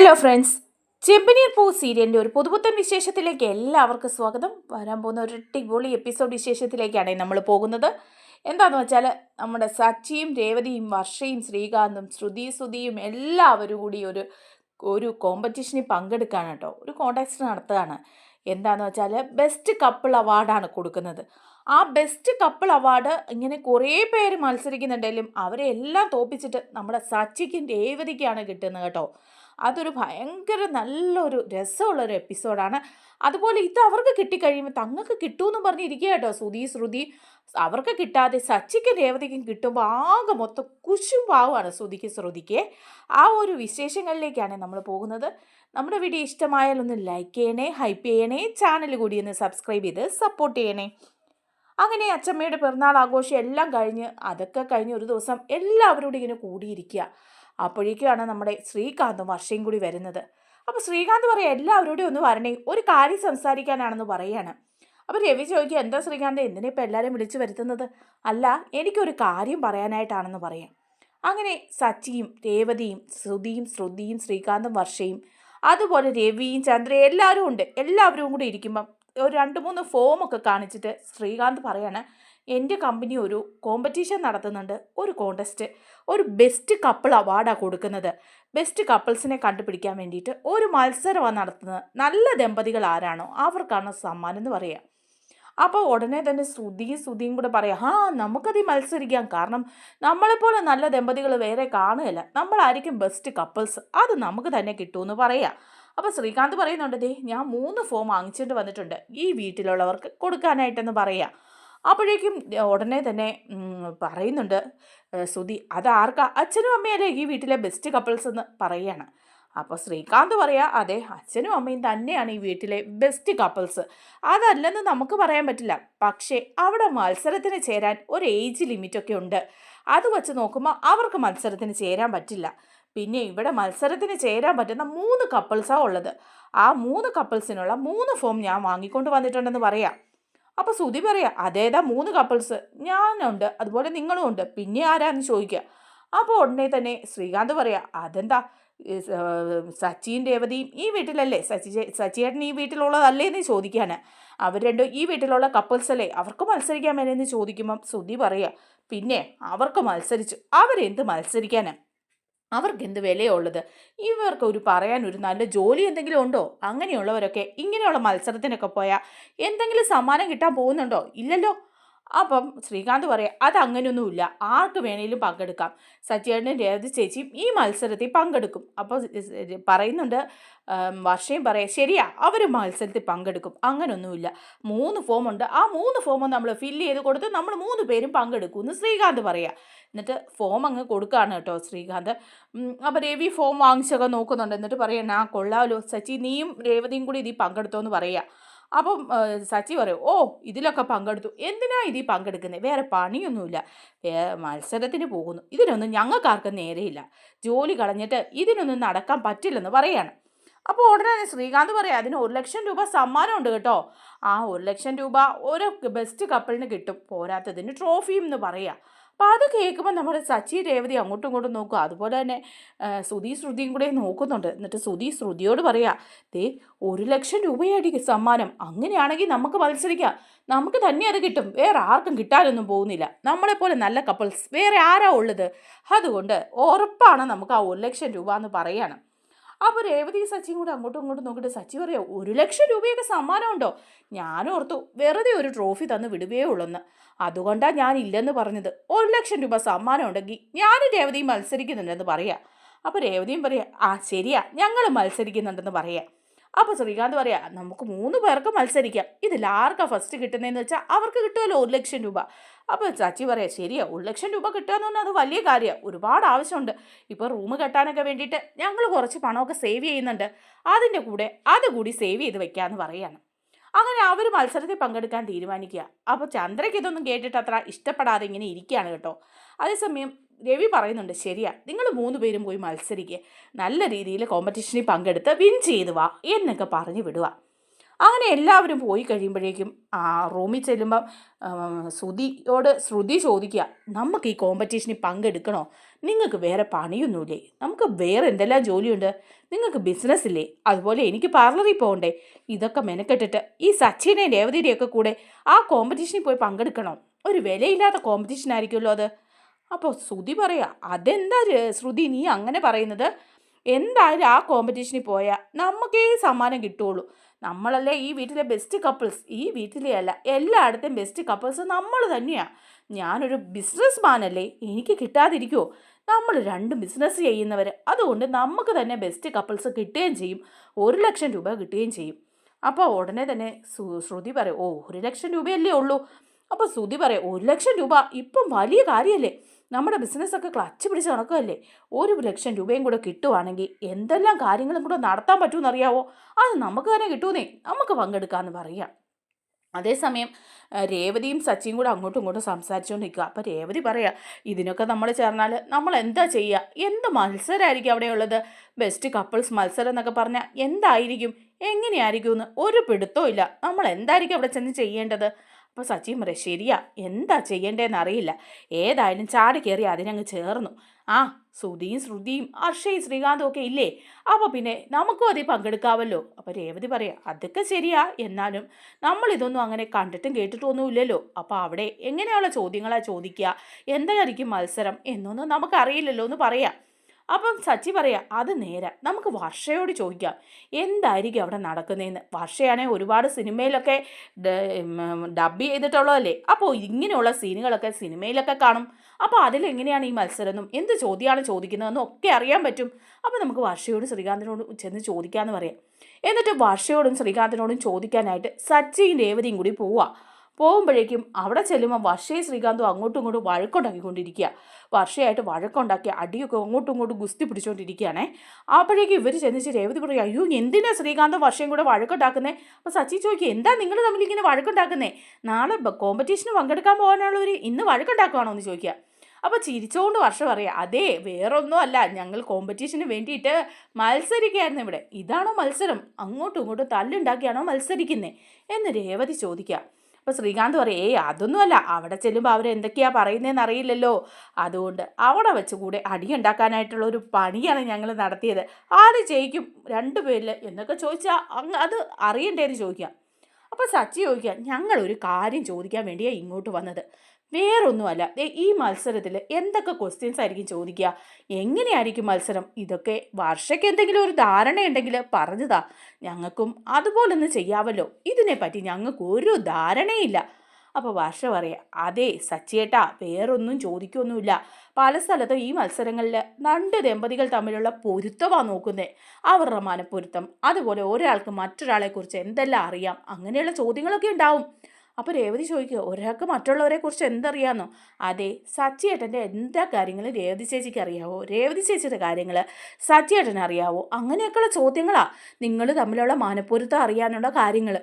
Hello friends, ചെമ്പനീർ പൂ സീരിയലിൻ്റെ ഒരു പുതുപുത്തൻ വിശേഷത്തിലേക്ക് എല്ലാവർക്കും സ്വാഗതം. വരാൻ പോകുന്ന ഒരു അടിപൊളി എപ്പിസോഡ് വിശേഷത്തിലേക്കാണ് നമ്മൾ പോകുന്നത്. എന്താണെന്ന് വെച്ചാൽ നമ്മുടെ സച്ചിയും രേവതിയും വർഷയും ശ്രീകാന്തും ശ്രുതിയും എല്ലാവരും കൂടി ഒരു ഒരു കോമ്പറ്റീഷനിൽ പങ്കെടുക്കുകയാണ് കേട്ടോ. ഒരു കോൺടെസ്റ്റ് നടത്തുകയാണ്. എന്താണെന്ന് വെച്ചാൽ ബെസ്റ്റ് കപ്പിൾ അവാർഡാണ് കൊടുക്കുന്നത്. ആ ബെസ്റ്റ് കപ്പിൾ അവാർഡ് ഇങ്ങനെ കുറേ പേര് മത്സരിക്കുന്നുണ്ടെങ്കിലും അവരെ എല്ലാം തോപ്പിച്ചിട്ട് നമ്മുടെ സച്ചിക്കും രേവതിക്കാണ് കിട്ടുന്നത് കേട്ടോ. അതൊരു ഭയങ്കര നല്ലൊരു രസമുള്ളൊരു എപ്പിസോഡാണ്. അതുപോലെ ഇത് അവർക്ക് കിട്ടിക്കഴിയുമ്പോൾ തങ്ങൾക്ക് കിട്ടുമെന്ന് പറഞ്ഞിരിക്കുക കേട്ടോ. ശ്രുതി അവർക്ക് കിട്ടാതെ സച്ചിക്കും രേവതിക്കും കിട്ടുമ്പോൾ ആകെ മൊത്തം കുശുംപാവാണ് ശ്രുതിക്ക്. ആ ഒരു വിശേഷങ്ങളിലേക്കാണ് നമ്മൾ പോകുന്നത്. നമ്മുടെ വീഡിയോ ഇഷ്ടമായാൽ ഒന്ന് ലൈക്ക് ചെയ്യണേ, ഹൈപ്പ് ചെയ്യണേ, ചാനൽ കൂടി ഒന്ന് സബ്സ്ക്രൈബ് ചെയ്ത് സപ്പോർട്ട് ചെയ്യണേ. അങ്ങനെ അച്ചമ്മയുടെ പിറന്നാൾ ആഘോഷം എല്ലാം കഴിഞ്ഞ് അതൊക്കെ കഴിഞ്ഞ് ഒരു ദിവസം എല്ലാവരോടും ഇങ്ങനെ കൂടിയിരിക്കുക. അപ്പോഴേക്കാണ് നമ്മുടെ ശ്രീകാന്തും വർഷയും കൂടി വരുന്നത്. അപ്പോൾ ശ്രീകാന്ത് പറയാം, എല്ലാവരോടും ഒന്ന് വരണേ, ഒരു കാര്യം സംസാരിക്കാനാണെന്ന് പറയാണ്. അപ്പോൾ രവി ചോദിക്കുക, എന്താ ശ്രീകാന്ത്, എന്തിനാ ഇപ്പം എല്ലാവരും വിളിച്ചു വരുത്തുന്നത്? അല്ല, എനിക്കൊരു കാര്യം പറയാനായിട്ടാണെന്ന് പറയാം. അങ്ങനെ സച്ചിയും രേവതിയും ശ്രുതിയും ശ്രീകാന്തും വർഷയും അതുപോലെ രവിയും ചന്ദ്രയും എല്ലാവരും ഉണ്ട്. എല്ലാവരും കൂടി ഇരിക്കുമ്പം ഒരു 2-3 ഫോമൊക്കെ കാണിച്ചിട്ട് ശ്രീകാന്ത് പറയാണ്, എൻ്റെ കമ്പനി ഒരു കോമ്പറ്റീഷൻ നടത്തുന്നുണ്ട്, ഒരു കോൺടെസ്റ്റ്, ഒരു ബെസ്റ്റ് കപ്പിൾ അവാർഡാണ് കൊടുക്കുന്നത്. ബെസ്റ്റ് കപ്പിൾസിനെ കണ്ടുപിടിക്കാൻ വേണ്ടിയിട്ട് ഒരു മത്സരമാണ് നടത്തുന്നത്. നല്ല ദമ്പതികൾ ആരാണോ അവർക്കാണ് സമ്മാനം എന്ന് പറയാം. അപ്പോൾ ഉടനെ തന്നെ ശ്രുതിയും കൂടെ പറയാം, നമുക്കത് മത്സരിക്കാം, കാരണം നമ്മളെപ്പോലെ നല്ല ദമ്പതികൾ വേറെ കാണുകയില്ല, നമ്മളായിരിക്കും ബെസ്റ്റ് കപ്പിൾസ്, അത് നമുക്ക് തന്നെ കിട്ടുമെന്ന് പറയാം. അപ്പോൾ ശ്രീകാന്ത് പറയുന്നുണ്ട്, ദേ ഞാൻ 3 ഫോം വാങ്ങിച്ചിട്ട് വന്നിട്ടുണ്ട് ഈ വീട്ടിലുള്ളവർക്ക് കൊടുക്കാനായിട്ടെന്ന് പറയാം. അപ്പോഴേക്കും ഉടനെ തന്നെ പറയുന്നുണ്ട് ശ്രുതി, അതാർക്കാ, അച്ഛനും അമ്മയല്ലേ ഈ വീട്ടിലെ ബെസ്റ്റ് കപ്പിൾസ് എന്ന് പറയുകയാണ്. അപ്പോൾ ശ്രീകാന്ത് പറയാ, അതെ, അച്ഛനും അമ്മയും തന്നെയാണ് ഈ വീട്ടിലെ ബെസ്റ്റ് കപ്പിൾസ്, അതല്ലെന്ന് നമുക്ക് പറയാൻ പറ്റില്ല. പക്ഷേ അവിടെ മത്സരത്തിന് ചേരാൻ ഒരു ഏജ് ലിമിറ്റൊക്കെ ഉണ്ട്. അത് വെച്ച് നോക്കുമ്പോൾ അവർക്ക് മത്സരത്തിന് ചേരാൻ പറ്റില്ല. പിന്നെ ഇവിടെ മത്സരത്തിന് ചേരാൻ പറ്റുന്ന 3 കപ്പിൾസാണ് ഉള്ളത്. ആ 3 കപ്പിൾസിനുള്ള 3 ഫോം ഞാൻ വാങ്ങിക്കൊണ്ട് വന്നിട്ടുണ്ടെന്ന് പറയാം. അപ്പോൾ ശ്രുതി പറയാം, അതേതാ 3 കപ്പിൾസ്? ഞാനുണ്ട്, അതുപോലെ നിങ്ങളും ഉണ്ട്, പിന്നെ ആരാന്ന് ചോദിക്കുക. അപ്പോൾ ഉടനെ തന്നെ ശ്രീകാന്ത് പറയാം, അതെന്താ, സച്ചിയും രേവതിയും ഈ വീട്ടിലല്ലേ, സച്ചിയേട്ടൻ ഈ വീട്ടിലുള്ളതല്ലേ എന്ന് ചോദിക്കാന്. അവർ രണ്ടും ഈ വീട്ടിലുള്ള കപ്പിൾസ് അല്ലേ, അവർക്ക് മത്സരിക്കാൻ വേണമെന്ന് ചോദിക്കുമ്പം ശ്രുതി പറയുക, പിന്നെ അവർക്ക് മത്സരിച്ചു, അവരെന്ത് മത്സരിക്കാന്, അവർക്ക് എന്ത് വിലയുള്ളത്, ഇവർക്ക് പറയാൻ ഒരു നല്ല ജോലി എന്തെങ്കിലും ഉണ്ടോ? അങ്ങനെയുള്ളവരൊക്കെ ഇങ്ങനെയുള്ള മത്സരത്തിനൊക്കെ പോയാൽ എന്തെങ്കിലും സമ്മാനം കിട്ടാൻ പോകുന്നുണ്ടോ? ഇല്ലല്ലോ. അപ്പം ശ്രീകാന്ത് പറയാം, അതങ്ങനെയൊന്നുമില്ല, ആർക്ക് വേണേലും പങ്കെടുക്കാം, സച്ചിയേട്ടനും രേവതി ചേച്ചിയും ഈ മത്സരത്തിൽ പങ്കെടുക്കും. അപ്പോൾ പറയുന്നുണ്ട്, വർഷയും പറയാം, ശരിയാ, അവർ മത്സരത്തിൽ പങ്കെടുക്കും, അങ്ങനെയൊന്നുമില്ല, 3 ഫോമുണ്ട്, ആ 3 ഫോമും നമ്മൾ ഫില്ല് ചെയ്ത് കൊടുത്ത് നമ്മൾ 3 പേരും പങ്കെടുക്കും എന്ന് ശ്രീകാന്ത് പറയാം. എന്നിട്ട് ഫോം അങ്ങ് കൊടുക്കുകയാണ് കേട്ടോ ശ്രീകാന്ത്. അപ്പോൾ രവി ഫോം വാങ്ങിച്ചൊക്കെ നോക്കുന്നുണ്ട്. എന്നിട്ട് പറയാം, കൊള്ളാമല്ലോ സച്ചി, നീയും രേവതിയും കൂടി ഇതിൽ പങ്കെടുത്തോ എന്ന് പറയാം. അപ്പം സച്ചി പറയും, ഇതിലൊക്കെ പങ്കെടുത്തു, എന്തിനാ ഇതിൽ പങ്കെടുക്കുന്നത്, വേറെ പണിയൊന്നുമില്ല, മത്സരത്തിന് പോകുന്നു, ഇതിനൊന്നും ഞങ്ങൾക്കാർക്കും നേരെയില്ല, ജോലി കളഞ്ഞിട്ട് ഇതിനൊന്നും നടക്കാൻ പറ്റില്ലെന്ന് പറയാണ്. അപ്പോൾ ഉടനെ ശ്രീകാന്ത് പറയാം, അതിന് 1 ലക്ഷം രൂപ സമ്മാനമുണ്ട് കേട്ടോ. ആ 1 ലക്ഷം രൂപ ഒരു ബെസ്റ്റ് കപ്പിളിന് കിട്ടും, പോരാത്തതിന് ട്രോഫിയും എന്ന് പറയാം. അപ്പോൾ അത് കേൾക്കുമ്പോൾ നമ്മുടെ സച്ചി രേവതി അങ്ങോട്ടും ഇങ്ങോട്ടും നോക്കുക. അതുപോലെ തന്നെ ശ്രുതിയും കൂടെ നോക്കുന്നുണ്ട്. എന്നിട്ട് ശ്രുതിയോട് പറയാം, ദേ 1 ലക്ഷം രൂപയായിരിക്കും സമ്മാനം, അങ്ങനെയാണെങ്കിൽ നമുക്ക് മത്സരിക്കാം, നമുക്ക് തന്നെ അത് കിട്ടും, വേറെ ആർക്കും കിട്ടാനൊന്നും പോകുന്നില്ല, നമ്മളെപ്പോലെ നല്ല കപ്പിൾസ് വേറെ ആരാ ഉള്ളത്, അതുകൊണ്ട് ഉറപ്പാണ് നമുക്ക് ആ 1 ലക്ഷം രൂപ എന്ന് പറയാണ്. അപ്പോൾ രേവതി സച്ചിയും കൂടെ അങ്ങോട്ടും ഇങ്ങോട്ടും നോക്കിയിട്ട് സച്ചി പറയാം, 1 ലക്ഷം രൂപയൊക്കെ സമ്മാനമുണ്ടോ? ഞാനോർത്തു വെറുതെ ഒരു ട്രോഫി തന്ന് വിടുകയേ ഉള്ളെന്ന്, അതുകൊണ്ടാണ് ഞാൻ ഇല്ലെന്ന് പറഞ്ഞത്. 1 ലക്ഷം രൂപ സമ്മാനം ഉണ്ടെങ്കിൽ ഞാനും രേവതിയും മത്സരിക്കുന്നുണ്ടെന്ന് പറയാം. അപ്പോൾ രേവതിയും പറയാം, ശരിയാ, ഞങ്ങൾ മത്സരിക്കുന്നുണ്ടെന്ന് പറയാം. അപ്പോൾ ശ്രീകാന്ത് പറയാം, നമുക്ക് 3 പേർക്ക് മത്സരിക്കാം, ഇതിൽ ആർക്കാണ് ഫസ്റ്റ് കിട്ടുന്നതെന്ന് വെച്ചാൽ അവർക്ക് കിട്ടുമല്ലോ 1 ലക്ഷം രൂപ. അപ്പോൾ ചാച്ചി പറയാം, ശരിയാ, 1 ലക്ഷം രൂപ കിട്ടുക എന്ന് പറഞ്ഞാൽ അത് വലിയ കാര്യമാണ്, ഒരുപാട് ആവശ്യമുണ്ട്, ഇപ്പോൾ റൂം കെട്ടാനൊക്കെ വേണ്ടിയിട്ട് ഞങ്ങൾ കുറച്ച് പണമൊക്കെ സേവ് ചെയ്യുന്നുണ്ട്, അതിൻ്റെ കൂടെ അതുകൂടി സേവ് ചെയ്ത് വെക്കാമെന്ന് പറയാണ്. അങ്ങനെ അവർ മത്സരത്തിൽ പങ്കെടുക്കാൻ തീരുമാനിക്കുക. അപ്പോൾ ചന്ദ്രയ്ക്ക് ഇതൊന്നും കേട്ടിട്ട് അത്ര ഇഷ്ടപ്പെടാതെ ഇങ്ങനെ ഇരിക്കുകയാണ് കേട്ടോ. അതേസമയം രവി പറയുന്നുണ്ട്, ശരിയാ, നിങ്ങൾ 3 പേരും പോയി മത്സരിക്കുക, നല്ല രീതിയിൽ കോമ്പറ്റീഷനിൽ പങ്കെടുത്ത് വിൻ ചെയ്ത് വാ എന്നൊക്കെ പറഞ്ഞു വിടുക. അങ്ങനെ എല്ലാവരും പോയി കഴിയുമ്പോഴേക്കും ആ റൂമിൽ ചെല്ലുമ്പം ശ്രുതി ചോദിക്കുക, നമുക്ക് ഈ കോമ്പറ്റീഷനിൽ പങ്കെടുക്കണോ? നിങ്ങൾക്ക് വേറെ പണിയൊന്നുമില്ലേ? നമുക്ക് വേറെ എന്തെല്ലാം ജോലിയുണ്ട്? നിങ്ങൾക്ക് ബിസിനസ് ഇല്ലേ? അതുപോലെ എനിക്ക് പാർലറിൽ പോകണ്ടേ? ഇതൊക്കെ മെനക്കെട്ടിട്ട് ഈ സച്ചിനെയും രേവതിയുടെയൊക്കെ കൂടെ ആ കോമ്പറ്റീഷനിൽ പോയി പങ്കെടുക്കണോ? ഒരു വിലയില്ലാത്ത കോമ്പറ്റീഷൻ ആയിരിക്കുമല്ലോ അത്. അപ്പോൾ ശ്രുതി പറയാ, അതെന്താ ശ്രുതി നീ അങ്ങനെ പറയുന്നത്? എന്തായാലും ആ കോമ്പറ്റീഷനിൽ പോയാൽ നമുക്കേ സമ്മാനം കിട്ടുള്ളൂ. നമ്മളല്ലേ ഈ വീട്ടിലെ ബെസ്റ്റ് കപ്പിൾസ്. ഈ വീട്ടിലെ അല്ല, എല്ലായിടത്തെയും ബെസ്റ്റ് കപ്പിൾസ് നമ്മൾ തന്നെയാണ്. ഞാനൊരു ബിസിനസ് മാനല്ലേ, എനിക്ക് കിട്ടാതിരിക്കുമോ? നമ്മൾ രണ്ടും ബിസിനസ് ചെയ്യുന്നവർ, അതുകൊണ്ട് നമുക്ക് തന്നെ ബെസ്റ്റ് കപ്പിൾസ് കിട്ടുകയും ചെയ്യും, 1,00,000 രൂപ കിട്ടുകയും ചെയ്യും. അപ്പോൾ ഉടനെ തന്നെ ശ്രുതി പറയും, ഓ 1,00,000 രൂപയല്ലേ ഉള്ളൂ. അപ്പോൾ ശ്രുതി പറയും, 1,00,000 രൂപ ഇപ്പം വലിയ കാര്യമല്ലേ? നമ്മുടെ ബിസിനസ്സൊക്കെ ക്ലച്ച് പിടിച്ച് നടക്കുകയല്ലേ? 1,00,000 രൂപയും കൂടെ കിട്ടുവാണെങ്കിൽ എന്തെല്ലാം കാര്യങ്ങളും കൂടെ നടത്താൻ പറ്റുമെന്നറിയാവോ? അത് നമുക്ക് തന്നെ കിട്ടുമെന്നേ, നമുക്ക് പങ്കെടുക്കാമെന്ന് പറയാം. അതേസമയം രേവതിയും സച്ചിയും കൂടെ അങ്ങോട്ടും ഇങ്ങോട്ടും സംസാരിച്ചുകൊണ്ട് നിൽക്കുക. അപ്പോൾ രേവതി പറയാ, ഇതിനൊക്കെ നമ്മൾ ചേർന്നാൽ നമ്മൾ എന്താ ചെയ്യുക? എന്ത് മത്സരമായിരിക്കും അവിടെയുള്ളത്? ബെസ്റ്റ് കപ്പിൾസ് മത്സരം എന്നൊക്കെ പറഞ്ഞാൽ എന്തായിരിക്കും, എങ്ങനെയായിരിക്കും എന്ന് ഒരു പിടുത്തവും ഇല്ല. നമ്മൾ എന്തായിരിക്കും അവിടെ ചെന്ന് ചെയ്യേണ്ടത്? അപ്പോൾ സച്ചിൻ പറയാം, ശരിയാ, എന്താ ചെയ്യേണ്ടതെന്ന് അറിയില്ല. ഏതായാലും ചാടി കയറി അതിനങ്ങ് ചേർന്നു. ആ ശ്രുതിയും അർഷയും ശ്രീകാന്തും ഒക്കെ ഇല്ലേ, അപ്പോൾ പിന്നെ നമുക്കും അതിൽ പങ്കെടുക്കാമല്ലോ. അപ്പോൾ രേവതി പറയാം, അതൊക്കെ ശരിയാ, എന്നാലും നമ്മളിതൊന്നും അങ്ങനെ കണ്ടിട്ടും കേട്ടിട്ടും ഒന്നും ഇല്ലല്ലോ. അപ്പോൾ അവിടെ എങ്ങനെയുള്ള ചോദ്യങ്ങളാണ് ചോദിക്കുക, എന്തായിരിക്കും മത്സരം എന്നൊന്നും നമുക്കറിയില്ലല്ലോ എന്ന് പറയാം. അപ്പം സച്ചി പറയാം, അത് നേരെ നമുക്ക് വർഷയോട് ചോദിക്കാം എന്തായിരിക്കും അവിടെ നടക്കുന്നതെന്ന്. വർഷയാണെങ്കിൽ ഒരുപാട് സിനിമയിലൊക്കെ ഡബ് ചെയ്തിട്ടുള്ളതല്ലേ, അപ്പോൾ ഇങ്ങനെയുള്ള സീനുകളൊക്കെ സിനിമയിലൊക്കെ കാണും. അപ്പോൾ അതിലെങ്ങനെയാണ് ഈ മത്സരമെന്നും എന്ത് ചോദ്യമാണ് ചോദിക്കുന്നതെന്നും ഒക്കെ അറിയാൻ പറ്റും. അപ്പോൾ നമുക്ക് വർഷയോടും ശ്രീകാന്തിനോടും ചെന്ന് ചോദിക്കാമെന്ന് പറയാം. എന്നിട്ട് വർഷയോടും ശ്രീകാന്തിനോടും ചോദിക്കാനായിട്ട് സച്ചിയും രേവതിയും കൂടി പോകുമ്പോഴേക്കും അവിടെ ചെല്ലുമ്പോൾ വർഷയും ശ്രീകാന്തും അങ്ങോട്ടും ഇങ്ങോട്ടും വഴക്കുണ്ടാക്കിക്കൊണ്ടിരിക്കുക. വർഷയായിട്ട് വഴക്കുണ്ടാക്കി അടിയൊക്കെ അങ്ങോട്ടും ഇങ്ങോട്ടും ഗുസ്തി പിടിച്ചുകൊണ്ടിരിക്കുകയാണേ. അപ്പോഴേക്കും ഇവർ ചെന്നിച്ച് രേവതി പറയും, അയ്യോ എന്തിനാ ശ്രീകാന്തും വർഷയും കൂടെ വഴക്കുണ്ടാക്കുന്നേ? അപ്പോൾ സച്ചി ചോദിക്കുക, എന്താ നിങ്ങൾ തമ്മിൽ ഇങ്ങനെ വഴക്കുണ്ടാക്കുന്നേ? നാളെ കോമ്പറ്റീഷന് പങ്കെടുക്കാൻ പോകാനുള്ളവർ ഇന്ന് വഴക്കുണ്ടാക്കുകയാണോ എന്ന് ചോദിക്കുക. അപ്പോൾ ചിരിച്ചുകൊണ്ട് വർഷം പറയാം, അതേ വേറൊന്നും അല്ല, ഞങ്ങൾ കോമ്പറ്റീഷന് വേണ്ടിയിട്ട് മത്സരിക്കുകയായിരുന്നു ഇവിടെ. ഇതാണോ മത്സരം? അങ്ങോട്ടും ഇങ്ങോട്ടും തല്ലുണ്ടാക്കിയാണോ മത്സരിക്കുന്നേ എന്ന് രേവതി ചോദിക്കുക. അപ്പോൾ ശ്രീകാന്ത് പറയും, അതൊന്നുമല്ല, അവിടെ ചെല്ലുമ്പോൾ അവരെന്തൊക്കെയാണ് പറയുന്നതെന്ന് അറിയില്ലല്ലോ, അതുകൊണ്ട് അവിടെ വെച്ച് കൂടെ അടിയുണ്ടാക്കാനായിട്ടുള്ള ഒരു പണിയാണ് ഞങ്ങൾ നടത്തിയത്. ആര് ജയിക്കും രണ്ടുപേരിൽ എന്നൊക്കെ ചോദിച്ചാൽ അത് അറിയണ്ടേന്ന് ചോദിക്കാം. അപ്പോൾ സച്ചി ചോദിക്കുക, ഞങ്ങളൊരു കാര്യം ചോദിക്കാൻ വേണ്ടിയാണ് ഇങ്ങോട്ട് വന്നത്, വേറൊന്നുമല്ല. ഈ മത്സരത്തിൽ എന്തൊക്കെ ക്വസ്റ്റ്യൻസ് ആയിരിക്കും ചോദിക്കുക, എങ്ങനെയായിരിക്കും മത്സരം? ഇതൊക്കെ വർഷയ്ക്ക് എന്തെങ്കിലും ഒരു ധാരണയുണ്ടെങ്കിൽ പറഞ്ഞതാ, ഞങ്ങൾക്കും അതുപോലൊന്നും ചെയ്യാമല്ലോ. ഇതിനെപ്പറ്റി ഞങ്ങൾക്ക് ഒരു ധാരണയില്ല. അപ്പോൾ വർഷ പറയാം, അതെ സച്ചിയേട്ടാ, വേറൊന്നും ചോദിക്കൊന്നുമില്ല. പല സ്ഥലത്തും ഈ മത്സരങ്ങളിൽ രണ്ട് ദമ്പതികൾ തമ്മിലുള്ള പൊരുത്തമാണ് നോക്കുന്നത്, അവരുടെ മനപ്പൊരുത്തം, അതുപോലെ ഒരാൾക്ക് മറ്റൊരാളെക്കുറിച്ച് എന്തെല്ലാം അറിയാം, അങ്ങനെയുള്ള ചോദ്യങ്ങളൊക്കെ ഉണ്ടാവും. അപ്പോൾ രേവതി ചോദിക്കുക, ഒരാൾക്ക് മറ്റുള്ളവരെ കുറിച്ച് എന്തറിയാമെന്നോ? അതെ, സച്ചിയേട്ടൻ്റെ എന്താ കാര്യങ്ങൾ രേവതി ചേച്ചിക്ക് അറിയാവോ? രേവതി ചേച്ചിയുടെ കാര്യങ്ങൾ സച്ചിയേട്ടന് അറിയാവോ? അങ്ങനെയൊക്കെയുള്ള ചോദ്യങ്ങളാണ്. നിങ്ങൾ തമ്മിലുള്ള മനപ്പൊരുത്തം അറിയാനുള്ള കാര്യങ്ങൾ,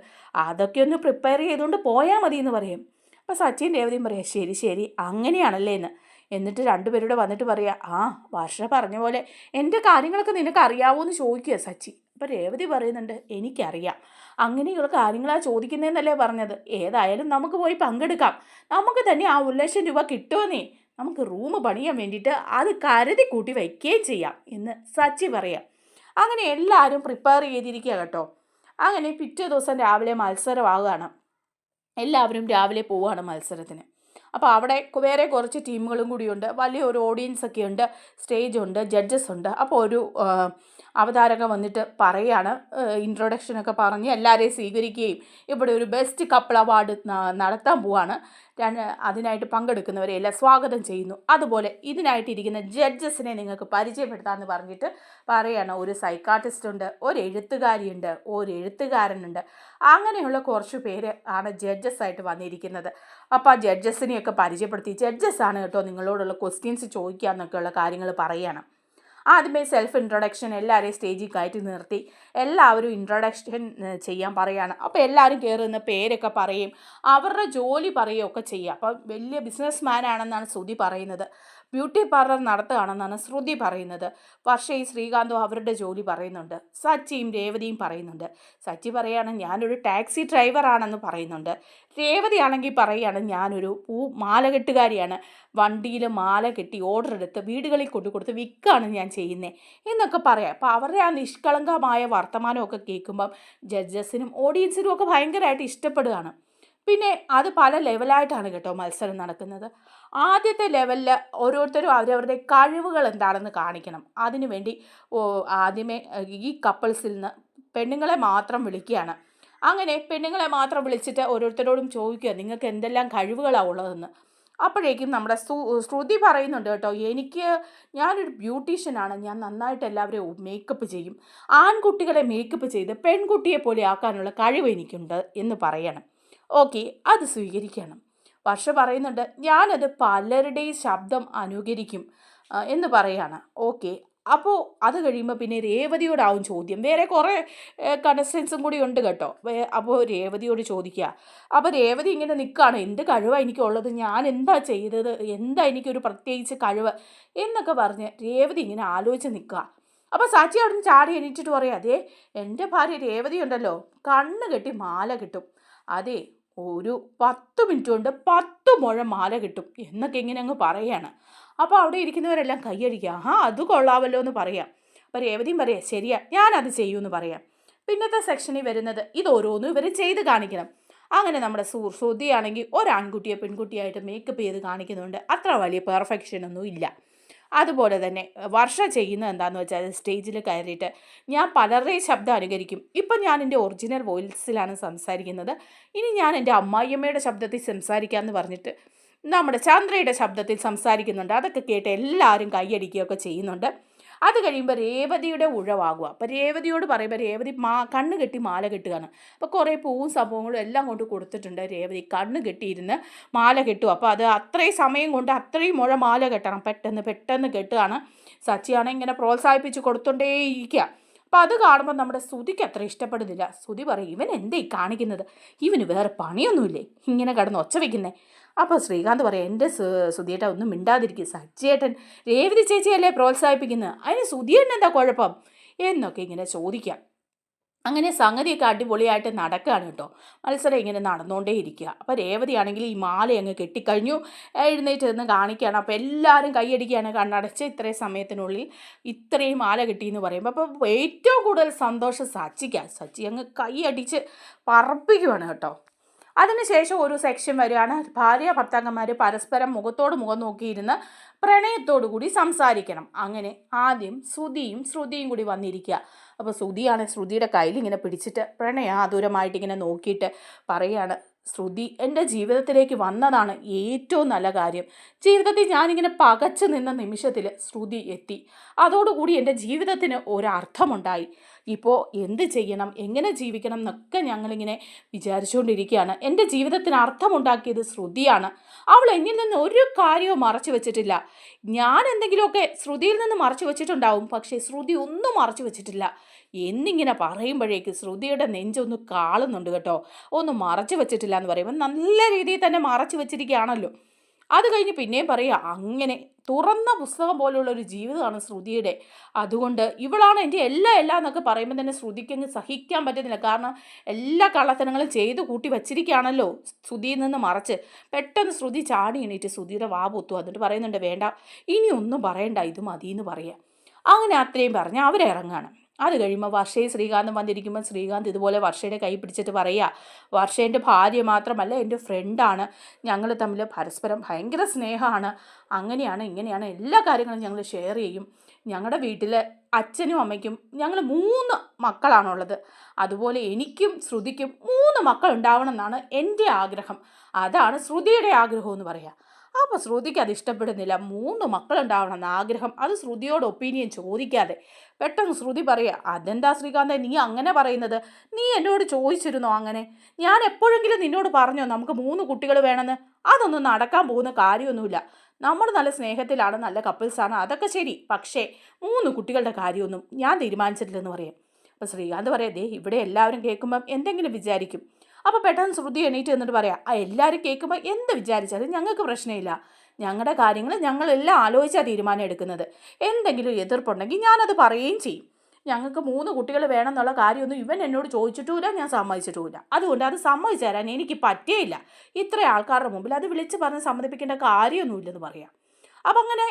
അതൊക്കെ ഒന്ന് പ്രിപ്പയർ ചെയ്തുകൊണ്ട് പോയാൽ മതി എന്ന് പറയും. അപ്പോൾ സച്ചിൻ രേവതിയും പറയാം, ശരി ശരി അങ്ങനെയാണല്ലേ എന്ന്. എന്നിട്ട് രണ്ടുപേരുടെ വന്നിട്ട് പറയാം, ആ വർഷ പറഞ്ഞ പോലെ എൻ്റെ കാര്യങ്ങളൊക്കെ നിനക്ക് അറിയാവോ എന്ന് ചോദിക്കുക സച്ചി. അപ്പോൾ രേവതി പറയുന്നുണ്ട്, എനിക്കറിയാം, അങ്ങനെയുള്ള കാര്യങ്ങളാണ് ചോദിക്കുന്നതെന്നല്ലേ പറഞ്ഞത്. ഏതായാലും നമുക്ക് പോയി പങ്കെടുക്കാം, നമുക്ക് തന്നെ ആ 1,00,000 രൂപ കിട്ടുമെന്നേ, നമുക്ക് റൂം പണിയാൻ വേണ്ടിയിട്ട് അത് കരുതി കൂട്ടി വയ്ക്കുകയും ചെയ്യാം എന്ന് സച്ചി പറയാം. അങ്ങനെ എല്ലാവരും പ്രിപ്പയർ ചെയ്തിരിക്കുക കേട്ടോ. അങ്ങനെ പിറ്റേ ദിവസം രാവിലെ മത്സരമാകുകയാണ്. എല്ലാവരും രാവിലെ പോവുകയാണ് മത്സരത്തിന്. അപ്പോൾ അവിടെ വേറെ കുറച്ച് ടീമുകളും കൂടിയുണ്ട്, വലിയൊരു ഓഡിയൻസ് ഒക്കെ ഉണ്ട്, സ്റ്റേജുണ്ട്, ജഡ്ജസ് ഉണ്ട്. അപ്പോൾ ഒരു അവതാരക വന്നിട്ട് പറയാണ്, ഇൻട്രൊഡക്ഷനൊക്കെ പറഞ്ഞ് എല്ലാവരെയും സ്വീകരിക്കുകയും ഇവിടെ ഒരു ബെസ്റ്റ് കപ്പിൾ അവാർഡ് നടത്താൻ പോവാണ്, അതിനായിട്ട് പങ്കെടുക്കുന്നവരെ എല്ലാം സ്വാഗതം ചെയ്യുന്നു. അതുപോലെ ഇതിനായിട്ടിരിക്കുന്ന ജഡ്ജസിനെ നിങ്ങൾക്ക് പരിചയപ്പെടുത്താമെന്ന് പറഞ്ഞിട്ട് പറയാണ്, ഒരു സൈക്കാട്രിസ്റ്റ് ഉണ്ട്, ഒരു എഴുത്തുകാരിയുണ്ട്, ഒരു എഴുത്തുകാരനുണ്ട്, അങ്ങനെയുള്ള കുറച്ച് പേര് ആണ് ജഡ്ജസ് ആയിട്ട് വന്നിരിക്കുന്നത്. അപ്പോൾ ആ ജഡ്ജസിനെയൊക്കെ പരിചയപ്പെടുത്തി, ജഡ്ജസാണ് കേട്ടോ നിങ്ങളോടുള്ള ക്വസ്റ്റ്യൻസ് ചോദിക്കുക എന്നൊക്കെയുള്ള കാര്യങ്ങൾ പറയുകയാണ്. ആദ്യമേ സെൽഫ് ഇൻട്രൊഡക്ഷൻ എല്ലാവരെയും സ്റ്റേജിൽ കയറ്റി നിർത്തി എല്ലാവരും ഇൻട്രൊഡക്ഷൻ ചെയ്യാൻ പറയുകയാണ്. അപ്പോൾ എല്ലാവരും കയറുന്ന പേരൊക്കെ പറയും, അവരുടെ ജോലി പറയുകയൊക്കെ ചെയ്യുക. അപ്പോൾ വലിയ ബിസിനസ് മാൻ ആണെന്നാണ് ശ്രുതി പറയുന്നത്. ബ്യൂട്ടി പാർലർ നടത്തുകയാണെന്നാണ് ശ്രുതി പറയുന്നത്. വർഷയും ശ്രീകാന്തും അവരുടെ ജോലി പറയുന്നുണ്ട്. സച്ചിയും രേവതിയും പറയുന്നുണ്ട്. സച്ചി പറയാണ് ഞാനൊരു ടാക്സി ഡ്രൈവറാണെന്ന് പറയുന്നുണ്ട്. രേവതി ആണെങ്കിൽ പറയുകയാണ് ഞാനൊരു മാലകെട്ടുകാരിയാണ്, വണ്ടിയിൽ മാല കെട്ടി ഓർഡർ എടുത്ത് വീടുകളിൽ കൊടുത്ത് വിൽക്കുകയാണ് ഞാൻ ചെയ്യുന്നത് എന്നൊക്കെ പറയാം. അപ്പോൾ അവരുടെ ആ നിഷ്കളങ്കമായ വർത്തമാനമൊക്കെ കേൾക്കുമ്പം ജഡ്ജസിനും ഓഡിയൻസിനും ഒക്കെ ഭയങ്കരമായിട്ട് ഇഷ്ടപ്പെടുകയാണ്. പിന്നെ അത് പല ലെവലായിട്ടാണ് കേട്ടോ മത്സരം നടക്കുന്നത്. ആദ്യത്തെ ലെവലിൽ ഓരോരുത്തരും അവരവരുടെ കഴിവുകൾ എന്താണെന്ന് കാണിക്കണം. അതിനുവേണ്ടി ആദ്യമേ ഈ കപ്പിൾസിൽ നിന്ന് പെണ്ണുങ്ങളെ മാത്രം വിളിക്കുകയാണ്. അങ്ങനെ പെണ്ണുങ്ങളെ മാത്രം വിളിച്ചിട്ട് ഓരോരുത്തരോടും ചോദിക്കുക നിങ്ങൾക്ക് എന്തെല്ലാം കഴിവുകളാണ് ഉള്ളതെന്ന്. അപ്പോഴേക്കും നമ്മുടെ ശ്രുതി പറയുന്നുണ്ട് കേട്ടോ, ഞാനൊരു ബ്യൂട്ടീഷ്യനാണ്, ഞാൻ നന്നായിട്ട് എല്ലാവരെയും മേക്കപ്പ് ചെയ്യും, ആൺകുട്ടികളെ മേക്കപ്പ് ചെയ്ത് പെൺകുട്ടിയെ പോലെ ആക്കാനുള്ള കഴിവ് എനിക്കുണ്ട് എന്ന് പറയണം. ഓക്കെ, അത് സ്വീകരിക്കണം. വർഷ പറയുന്നുണ്ട് ഞാനത് പലരുടെയും ശബ്ദം അനുകരിക്കും എന്ന് പറയാണ്. ഓക്കെ, അപ്പോൾ അത് കഴിയുമ്പോൾ പിന്നെ രേവതിയോടാവും ചോദ്യം. വേറെ കുറേ കണ്ടസ്റ്റൻസും കൂടി ഉണ്ട് കേട്ടോ. അപ്പോൾ രേവതിയോട് ചോദിക്കുക. അപ്പോൾ രേവതി ഇങ്ങനെ നിൽക്കുകയാണ്, എന്ത് കഴിവാണ് എനിക്കുള്ളത്, ഞാൻ എന്താ ചെയ്തത്, എന്താ എനിക്കൊരു പ്രത്യേകിച്ച് കഴിവ് എന്നൊക്കെ പറഞ്ഞ് രേവതി ഇങ്ങനെ ആലോചിച്ച് നിൽക്കുക. അപ്പോൾ സാച്ചി അവിടെ നിന്ന് ചാടി എണീറ്റിട്ട് പറയാം, അതേ എൻ്റെ ഭാര്യ രേവതി ഉണ്ടല്ലോ, കണ്ണ് കെട്ടി മാല കിട്ടും, അതെ ഒരു 10 മിനിറ്റ് കൊണ്ട് 10 മുഴം മാല കിട്ടും എന്നൊക്കെ ഇങ്ങനെ അങ്ങ് പറയാണ്. അപ്പോൾ അവിടെ ഇരിക്കുന്നവരെല്ലാം കൈയടിക്കുക, അത് കൊള്ളാമല്ലോ എന്ന് പറയാം. അപ്പോൾ രേവതിയും പറയാം ശരിയാ ഞാനത് ചെയ്യുമെന്ന് പറയാം. പിന്നത്തെ സെക്ഷനിൽ വരുന്നത് ഇതോരോന്നും ഇവർ ചെയ്ത് കാണിക്കണം. അങ്ങനെ നമ്മുടെ ശ്രുതിയാണെങ്കിൽ ഒരാൺകുട്ടിയെ പെൺകുട്ടിയായിട്ട് മേക്കപ്പ് ചെയ്ത് കാണിക്കുന്നുണ്ട്. അത്ര വലിയ പെർഫെക്ഷനൊന്നും ഇല്ല. അതുപോലെ തന്നെ വർഷ ചെയ്യുന്നത് എന്താണെന്ന് വെച്ചാൽ സ്റ്റേജിൽ കയറിയിട്ട് ഞാൻ പലരുടെയും ശബ്ദം അനുകരിക്കും, ഇപ്പം ഞാൻ എൻ്റെ ഒറിജിനൽ വോയിസിലാണ് സംസാരിക്കുന്നത്, ഇനി ഞാൻ എൻ്റെ അമ്മായിയമ്മയുടെ ശബ്ദത്തിൽ സംസാരിക്കാമെന്ന് പറഞ്ഞിട്ട് നമ്മുടെ ചന്ദ്രയുടെ ശബ്ദത്തിൽ സംസാരിക്കുന്നുണ്ട്. അതൊക്കെ കേട്ട് എല്ലാവരും കൈയടിക്കുകയൊക്കെ ചെയ്യുന്നുണ്ട്. അത് കഴിയുമ്പോൾ രേവതിയുടെ ഉഴവാകുക. അപ്പോൾ രേവതിയോട് പറയുമ്പോൾ രേവതി കണ്ണ് കെട്ടി മാല കെട്ടുകയാണ്. അപ്പോൾ കുറേ പൂവും സംഭവങ്ങളും എല്ലാം കൊണ്ട് കൊടുത്തിട്ടുണ്ട്. രേവതി കണ്ണ് കെട്ടിയിരുന്ന് മാല കെട്ടുക. അപ്പോൾ അത് അത്രയും സമയം കൊണ്ട് അത്രയും മുഴ മാല കെട്ടണം, പെട്ടെന്ന് കെട്ടുകയാണ്. സച്ചിയാണെങ്കിൽ ഇങ്ങനെ പ്രോത്സാഹിപ്പിച്ച് കൊടുത്തോണ്ടേയിരിക്കുക. അപ്പോൾ അത് കാണുമ്പോൾ നമ്മുടെ ശ്രുതിക്ക് അത്ര ഇഷ്ടപ്പെടുന്നില്ല. ശ്രുതി പറയും ഇവൻ എന്തേ കാണിക്കുന്നത്, ഇവന് വേറെ പണിയൊന്നുമില്ലേ ഇങ്ങനെ കിടന്ന് ഒച്ച വയ്ക്കുന്നേ. അപ്പോൾ ശ്രീകാന്ത് പറയാം എൻ്റെ ശ്രുതിയേട്ടൻ ഒന്നും മിണ്ടാതിരിക്കും, സച്ചിയേട്ടൻ രേവതി ചേച്ചിയല്ലേ പ്രോത്സാഹിപ്പിക്കുന്നത്, അതിന് ശ്രുതിയേട്ടൻ എന്താ കുഴപ്പം എന്നൊക്കെ ഇങ്ങനെ ചോദിക്കാം. അങ്ങനെ സംഗതിയൊക്കെ അടിപൊളിയായിട്ട് നടക്കുകയാണ് കേട്ടോ. മത്സരം ഇങ്ങനെ നടന്നുകൊണ്ടേ ഇരിക്കുക. അപ്പോൾ രേവതി ആണെങ്കിൽ ഈ മാല അങ്ങ് കെട്ടിക്കഴിഞ്ഞു, എഴുന്നേറ്റ് നിന്ന് കാണിക്കുകയാണ്. അപ്പോൾ എല്ലാവരും കൈയടിക്കുകയാണ്, കണ്ണടച്ച് ഇത്രയും സമയത്തിനുള്ളിൽ ഇത്രയും മാല കിട്ടിയെന്ന് പറയുമ്പോൾ. അപ്പോൾ ഏറ്റവും കൂടുതൽ സന്തോഷം സച്ചിക്കാണ്. സച്ചി അങ്ങ് കൈയടിച്ച് പറപ്പിക്കുകയാണ് കേട്ടോ. അതിനുശേഷം ഒരു സെക്ഷൻ വരികയാണ്, ഭാര്യ ഭർത്താക്കന്മാർ പരസ്പരം മുഖത്തോട് മുഖം നോക്കിയിരുന്ന് പ്രണയത്തോടു കൂടി സംസാരിക്കണം. അങ്ങനെ ആദ്യം ശ്രുതിയും കൂടി വന്നിരിക്കുക. അപ്പോൾ ശ്രുതിയുടെ കയ്യിൽ ഇങ്ങനെ പിടിച്ചിട്ട് പ്രണയാതുരമായിട്ട് ഇങ്ങനെ നോക്കിയിട്ട് പറയുകയാണ്, ശ്രുതി എൻ്റെ ജീവിതത്തിലേക്ക് വന്നതാണ് ഏറ്റവും നല്ല കാര്യം. ജീവിതത്തിൽ ഞാനിങ്ങനെ പകച്ചു നിന്ന നിമിഷത്തിൽ ശ്രുതി എത്തി, അതോടുകൂടി എൻ്റെ ജീവിതത്തിന് ഒരർത്ഥമുണ്ടായി. ഇപ്പോൾ എന്ത് ചെയ്യണം, എങ്ങനെ ജീവിക്കണം എന്നൊക്കെ ഞങ്ങളിങ്ങനെ വിചാരിച്ചുകൊണ്ടിരിക്കുകയാണ്. എൻ്റെ ജീവിതത്തിന് അർത്ഥമുണ്ടാക്കിയത് ശ്രുതിയാണ്. അവൾ എന്നിൽ നിന്ന് ഒരു കാര്യവും മറച്ചു വെച്ചിട്ടില്ല. ഞാൻ എന്തെങ്കിലുമൊക്കെ ശ്രുതിയിൽ നിന്ന് മറച്ചു വെച്ചിട്ടുണ്ടാവും, പക്ഷേ ശ്രുതി ഒന്നും മറച്ചു വെച്ചിട്ടില്ല എന്നിങ്ങനെ പറയുമ്പോഴേക്ക് ശ്രുതിയുടെ നെഞ്ചൊന്ന് കാളുന്നുണ്ട് കേട്ടോ. ഒന്നും മറച്ചു വെച്ചിട്ടില്ല എന്ന് പറയുമ്പോൾ നല്ല രീതിയിൽ തന്നെ മറച്ചു വെച്ചിരിക്കുകയാണല്ലോ. അത് കഴിഞ്ഞ് പിന്നെയും പറയുക, അങ്ങനെ തുറന്ന പുസ്തകം പോലുള്ള ഒരു ജീവിതമാണ് ശ്രുതിയുടെ. അതുകൊണ്ട് ഇവളാണ് എൻ്റെ എല്ലാം എന്നൊക്കെ പറയുമ്പോൾ തന്നെ ശ്രുതിക്കങ്ങ് സഹിക്കാൻ പറ്റുന്നില്ല. കാരണം എല്ലാ കള്ളത്തനങ്ങളും ചെയ്ത് കൂട്ടി വച്ചിരിക്കുകയാണല്ലോ ശ്രുതിയിൽ നിന്ന് മറച്ച്. പെട്ടെന്ന് ശ്രുതി ചാടി എണീറ്റ് ശ്രുതിയുടെ വാ പൊത്തു. എന്നിട്ട് പറയുന്നുണ്ട് വേണ്ട, ഇനി ഒന്നും പറയണ്ട, ഇത് മതിയെന്ന് പറയാം. അങ്ങനെ അത്രയും പറഞ്ഞ് അവരിറങ്ങാണ്. അത് കഴിയുമ്പോൾ വർഷയും ശ്രീകാന്തും വന്നിരിക്കുമ്പോൾ ശ്രീകാന്ത് ഇതുപോലെ വർഷയുടെ കൈ പിടിച്ചിട്ട് പറയുക, വർഷ എൻ്റെ ഭാര്യ മാത്രമല്ല എൻ്റെ ഫ്രണ്ടാണ്, ഞങ്ങൾ തമ്മിൽ പരസ്പരം ഭയങ്കര സ്നേഹമാണ്, അങ്ങനെയാണ് ഇങ്ങനെയാണ് എല്ലാ കാര്യങ്ങളും ഞങ്ങൾ ഷെയർ ചെയ്യും. ഞങ്ങളുടെ വീട്ടിൽ അച്ഛനും അമ്മയ്ക്കും ഞങ്ങൾ 3 മക്കളാണുള്ളത്, അതുപോലെ എനിക്കും ശ്രുതിക്കും 3 മക്കൾ ഉണ്ടാവണം എന്നാണ് എൻ്റെ ആഗ്രഹം, അതാണ് ശ്രുതിയുടെ ആഗ്രഹം എന്ന് പറയാം. അപ്പോൾ ശ്രുതിക്ക് അത് ഇഷ്ടപ്പെടുന്നില്ല. 3 മക്കളുണ്ടാവണം എന്ന ആഗ്രഹം, അത് ശ്രുതിയോട് ഒപ്പീനിയൻ ചോദിക്കാതെ. പെട്ടെന്ന് ശ്രുതി പറയുക, അതെന്താ ശ്രീകാന്തെ നീ അങ്ങനെ പറയുന്നത്, നീ എന്നോട് ചോദിച്ചിരുന്നോ അങ്ങനെ, ഞാൻ എപ്പോഴെങ്കിലും നിന്നോട് പറഞ്ഞോ നമുക്ക് 3 കുട്ടികൾ വേണമെന്ന്, അതൊന്നും നടക്കാൻ പോകുന്ന കാര്യമൊന്നുമില്ല, നമ്മൾ നല്ല സ്നേഹത്തിലാണ്, നല്ല കപ്പിൾസാണ്, അതൊക്കെ ശരി, പക്ഷേ 3 കുട്ടികളുടെ കാര്യമൊന്നും ഞാൻ തീരുമാനിച്ചിട്ടില്ലെന്ന് പറയാം. അപ്പോൾ ശ്രീകാന്ത് പറയാം, ദേ ഇവിടെ എല്ലാവരും കേൾക്കുമ്പം എന്തെങ്കിലും വിചാരിക്കും. അപ്പോൾ പെട്ടെന്ന് ശ്രുതി എണീറ്റ് എന്നിട്ട് പറയാം, എല്ലാവരും കേൾക്കുമ്പോൾ എന്ത് വിചാരിച്ചാലും ഞങ്ങൾക്ക് പ്രശ്നമില്ല, ഞങ്ങളുടെ കാര്യങ്ങൾ ഞങ്ങളെല്ലാം ആലോചിച്ചാണ് തീരുമാനം എടുക്കുന്നത്. എന്തെങ്കിലും എതിർപ്പുണ്ടെങ്കിൽ ഞാനത് പറയുകയും ചെയ്യും. ഞങ്ങൾക്ക് 3 കുട്ടികൾ വേണമെന്നുള്ള കാര്യമൊന്നും ഇവൻ എന്നോട് ചോദിച്ചിട്ടുമില്ല, ഞാൻ സമ്മതിച്ചിട്ടുമില്ല. അതുകൊണ്ട് അത് സമ്മതിച്ചു തരാൻ എനിക്ക് പറ്റിയില്ല. ഇത്ര ആൾക്കാരുടെ മുമ്പിൽ അത് വിളിച്ച് പറഞ്ഞ് സമ്മതിപ്പിക്കേണ്ട കാര്യമൊന്നുമില്ലെന്ന് പറയാം. അപ്പം അങ്ങനെ